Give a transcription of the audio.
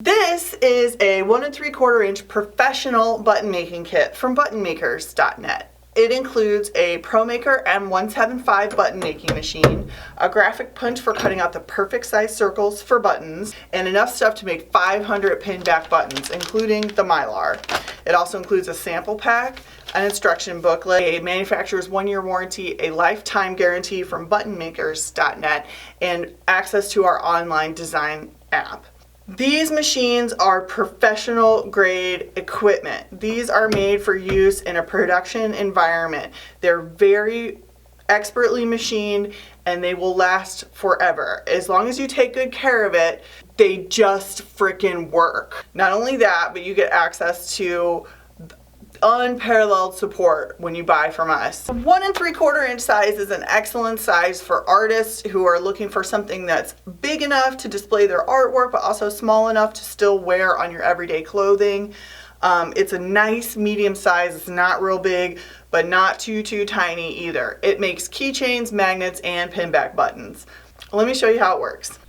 This is a 1 3/4 inch professional button making kit from buttonmakers.net. It includes a ProMaker M175 button making machine, a graphic punch for cutting out the perfect size circles for buttons, and enough stuff to make 500 pinback buttons, including the Mylar. It also includes a sample pack, an instruction booklet, a manufacturer's 1-year warranty, a lifetime guarantee from buttonmakers.net, and access to our online design app. These machines are professional grade equipment. These are made for use in a production environment. They're very expertly machined and they will last forever. As long as you take good care of it, they just freaking work. Not only that, but you get access to unparalleled support when you buy from us. 1 3/4 inch size is an excellent size for artists who are looking for something that's big enough to display their artwork but also small enough to still wear on your everyday clothing. It's a nice medium size. It's not real big but not too tiny either. It makes keychains, magnets, and pinback buttons. Let me show you how it works.